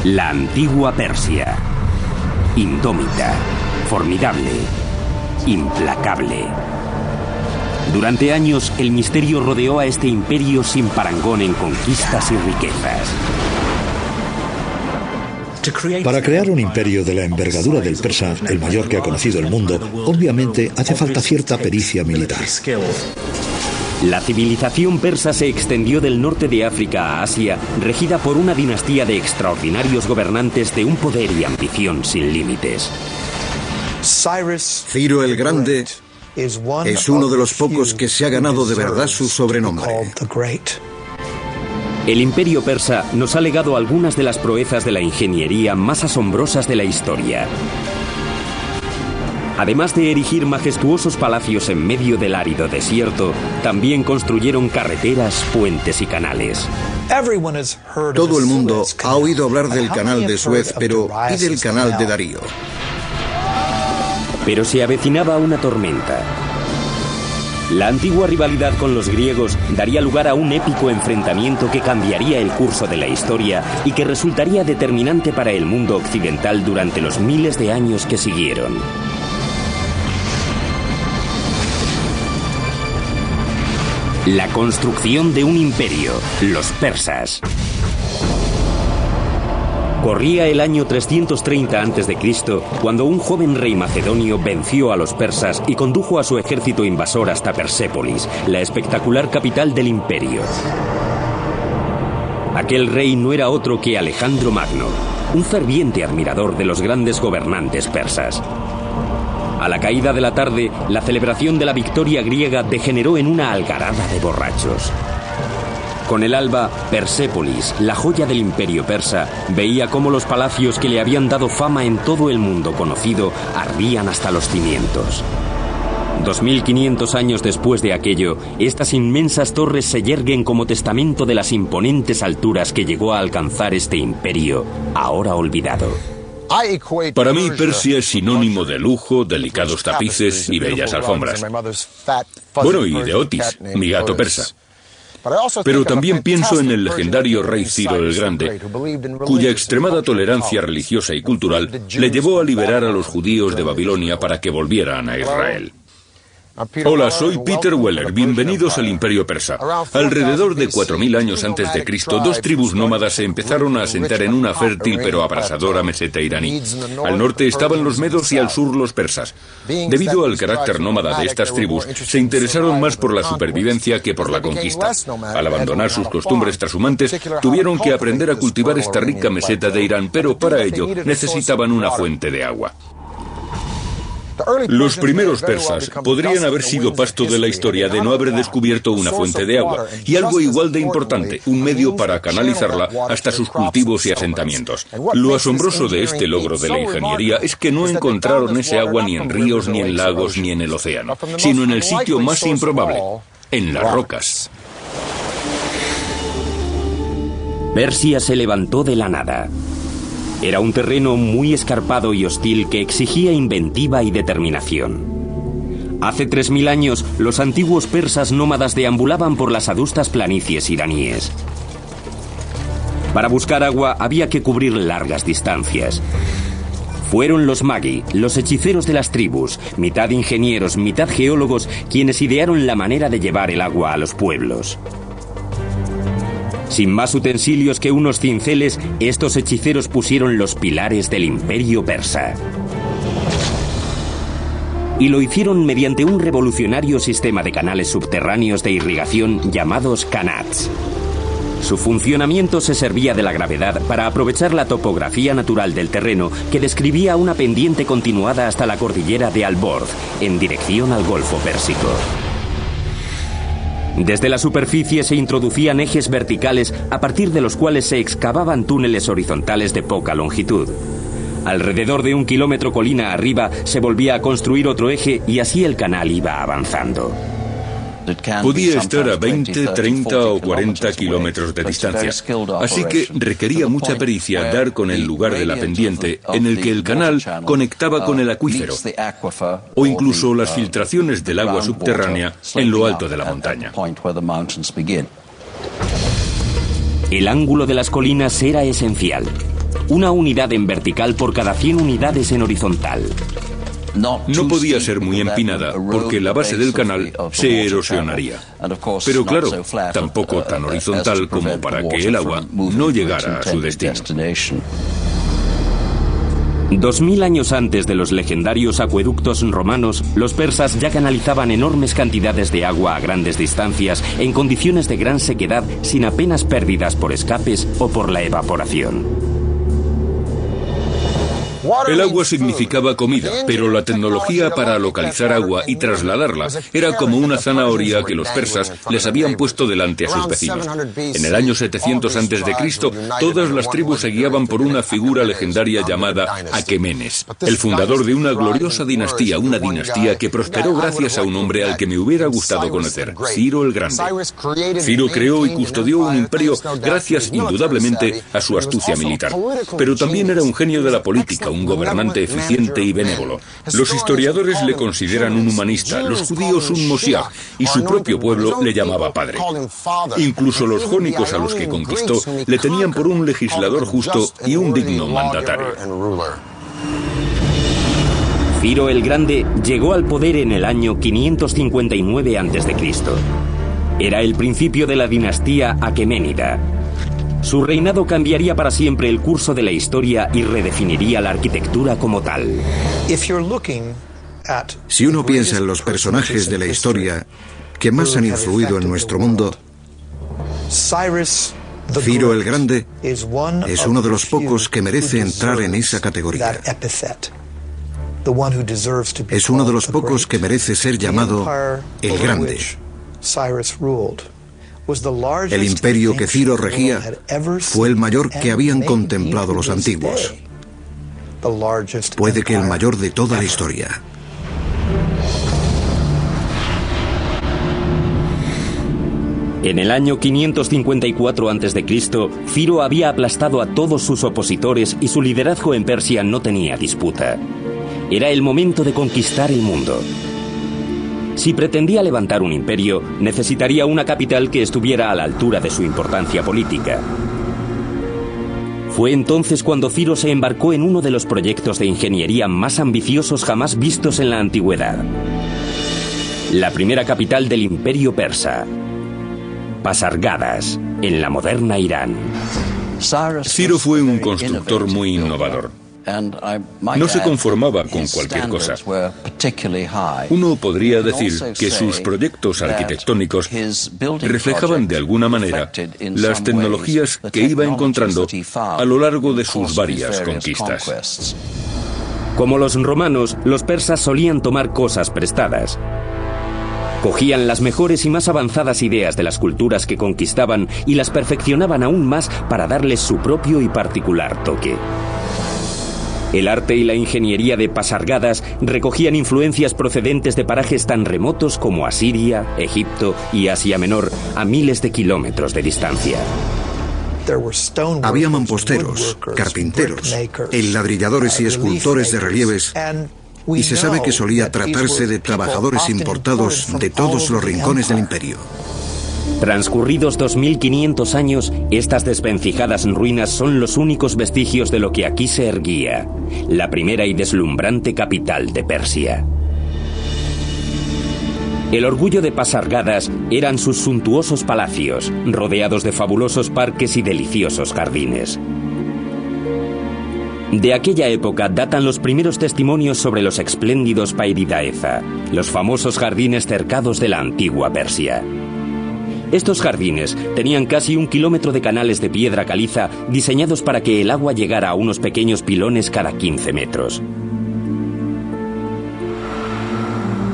La antigua Persia. Indómita, formidable, implacable. Durante años, el misterio rodeó a este imperio sin parangón en conquistas y riquezas. Para crear un imperio de la envergadura del persa, el mayor que ha conocido el mundo, obviamente hace falta cierta pericia militar. La civilización persa se extendió del norte de África a Asia, regida por una dinastía de extraordinarios gobernantes de un poder y ambición sin límites. Ciro el Grande es uno de los pocos que se ha ganado de verdad su sobrenombre. El imperio persa nos ha legado algunas de las proezas de la ingeniería más asombrosas de la historia. Además de erigir majestuosos palacios en medio del árido desierto, también construyeron carreteras, puentes y canales. Todo el mundo ha oído hablar del canal de Suez, pero ¿y del canal de Darío? Pero se avecinaba una tormenta. La antigua rivalidad con los griegos daría lugar a un épico enfrentamiento que cambiaría el curso de la historia y que resultaría determinante para el mundo occidental durante los miles de años que siguieron. La construcción de un imperio, los persas. Corría el año 330 a.C. cuando un joven rey macedonio venció a los persas y condujo a su ejército invasor hasta Persépolis, la espectacular capital del imperio. Aquel rey no era otro que Alejandro Magno, un ferviente admirador de los grandes gobernantes persas. A la caída de la tarde, la celebración de la victoria griega degeneró en una algarada de borrachos. Con el alba, Persépolis, la joya del imperio persa, veía cómo los palacios que le habían dado fama en todo el mundo conocido ardían hasta los cimientos. 2500 años después de aquello, estas inmensas torres se yerguen como testamento de las imponentes alturas que llegó a alcanzar este imperio, ahora olvidado. Para mí, Persia es sinónimo de lujo, delicados tapices y bellas alfombras. Bueno, y de Otis, mi gato persa. Pero también pienso en el legendario rey Ciro el Grande, cuya extremada tolerancia religiosa y cultural le llevó a liberar a los judíos de Babilonia para que volvieran a Israel. Hola, soy Peter Weller. Bienvenidos al Imperio Persa. Alrededor de 4000 años antes de Cristo, dos tribus nómadas se empezaron a asentar en una fértil pero abrasadora meseta iraní. Al norte estaban los medos y al sur los persas. Debido al carácter nómada de estas tribus, se interesaron más por la supervivencia que por la conquista. Al abandonar sus costumbres trashumantes, tuvieron que aprender a cultivar esta rica meseta de Irán, pero para ello necesitaban una fuente de agua. Los primeros persas podrían haber sido pasto de la historia de no haber descubierto una fuente de agua, y algo igual de importante, un medio para canalizarla hasta sus cultivos y asentamientos. Lo asombroso de este logro de la ingeniería es que no encontraron ese agua ni en ríos, ni en lagos, ni en el océano, sino en el sitio más improbable, en las rocas. Persia se levantó de la nada. Era un terreno muy escarpado y hostil que exigía inventiva y determinación. Hace 3000 años, los antiguos persas nómadas deambulaban por las adustas planicies iraníes. Para buscar agua había que cubrir largas distancias. Fueron los magi, los hechiceros de las tribus, mitad ingenieros, mitad geólogos, quienes idearon la manera de llevar el agua a los pueblos. Sin más utensilios que unos cinceles, estos hechiceros pusieron los pilares del imperio persa. Y lo hicieron mediante un revolucionario sistema de canales subterráneos de irrigación llamados kanats. Su funcionamiento se servía de la gravedad para aprovechar la topografía natural del terreno, que describía una pendiente continuada hasta la cordillera de Al-Borz, en dirección al Golfo Pérsico. Desde la superficie se introducían ejes verticales a partir de los cuales se excavaban túneles horizontales de poca longitud. Alrededor de 1 kilómetro colina arriba se volvía a construir otro eje y así el canal iba avanzando. Podía estar a 20, 30 o 40 kilómetros de distancia, así que requería mucha pericia dar con el lugar de la pendiente en el que el canal conectaba con el acuífero, o incluso las filtraciones del agua subterránea en lo alto de la montaña. El ángulo de las colinas era esencial. una unidad en vertical por cada 100 unidades en horizontal. No podía ser muy empinada porque la base del canal se erosionaría. Pero claro, tampoco tan horizontal como para que el agua no llegara a su destino. 2000 años antes de los legendarios acueductos romanos, los persas ya canalizaban enormes cantidades de agua a grandes distancias en condiciones de gran sequedad sin apenas pérdidas por escapes o por la evaporación. El agua significaba comida, pero la tecnología para localizar agua y trasladarla era como una zanahoria que los persas les habían puesto delante a sus vecinos. En el año 700 a.C., todas las tribus se guiaban por una figura legendaria llamada Aquemenes, el fundador de una gloriosa dinastía, una dinastía que prosperó gracias a un hombre al que me hubiera gustado conocer, Ciro el Grande. Ciro creó y custodió un imperio gracias indudablemente a su astucia militar, pero también era un genio de la política, un gobernante eficiente y benévolo. Los historiadores le consideran un humanista, los judíos un Moshiach, y su propio pueblo le llamaba padre. Incluso los jónicos a los que conquistó le tenían por un legislador justo y un digno mandatario. Ciro el Grande llegó al poder en el año 559 a.C. Era el principio de la dinastía aqueménida. Su reinado cambiaría para siempre el curso de la historia y redefiniría la arquitectura como tal. Si uno piensa en los personajes de la historia que más han influido en nuestro mundo, Ciro el Grande es uno de los pocos que merece entrar en esa categoría. Es uno de los pocos que merece ser llamado el Grande. El imperio que Ciro regía fue el mayor que habían contemplado los antiguos. Puede que el mayor de toda la historia. En el año 554 a.C., Ciro había aplastado a todos sus opositores y su liderazgo en Persia no tenía disputa. Era el momento de conquistar el mundo. Si pretendía levantar un imperio, necesitaría una capital que estuviera a la altura de su importancia política. Fue entonces cuando Ciro se embarcó en uno de los proyectos de ingeniería más ambiciosos jamás vistos en la antigüedad. La primera capital del imperio persa, Pasargadas, en la moderna Irán. Ciro fue un constructor muy innovador. No se conformaba con cualquier cosa. Uno podría decir que sus proyectos arquitectónicos reflejaban de alguna manera las tecnologías que iba encontrando a lo largo de sus varias conquistas. Como los romanos, los persas solían tomar cosas prestadas. Cogían las mejores y más avanzadas ideas de las culturas que conquistaban y las perfeccionaban aún más para darles su propio y particular toque. El arte y la ingeniería de Pasargadas recogían influencias procedentes de parajes tan remotos como Asiria, Egipto y Asia Menor, a miles de kilómetros de distancia. Había mamposteros, carpinteros, enladrilladores y escultores de relieves, y se sabe que solía tratarse de trabajadores importados de todos los rincones del imperio. Transcurridos 2500 años, estas desvencijadas ruinas son los únicos vestigios de lo que aquí se erguía, la primera y deslumbrante capital de Persia. El orgullo de Pasargadas eran sus suntuosos palacios, rodeados de fabulosos parques y deliciosos jardines. De aquella época datan los primeros testimonios sobre los espléndidos Pairidaeza, los famosos jardines cercados de la antigua Persia. Estos jardines tenían casi 1 kilómetro de canales de piedra caliza diseñados para que el agua llegara a unos pequeños pilones cada 15 metros.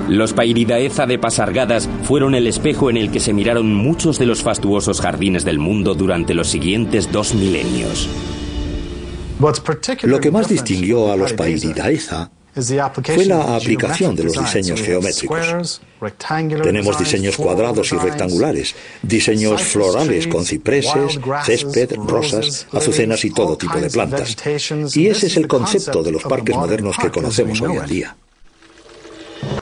Los Pairidaeza de Pasargadas fueron el espejo en el que se miraron muchos de los fastuosos jardines del mundo durante los siguientes 2 milenios. Lo que más distinguió a los Pairidaeza fue la aplicación de los diseños geométricos. Tenemos diseños cuadrados y rectangulares, diseños florales con cipreses, césped, rosas, azucenas y todo tipo de plantas. Y ese es el concepto de los parques modernos que conocemos hoy en día.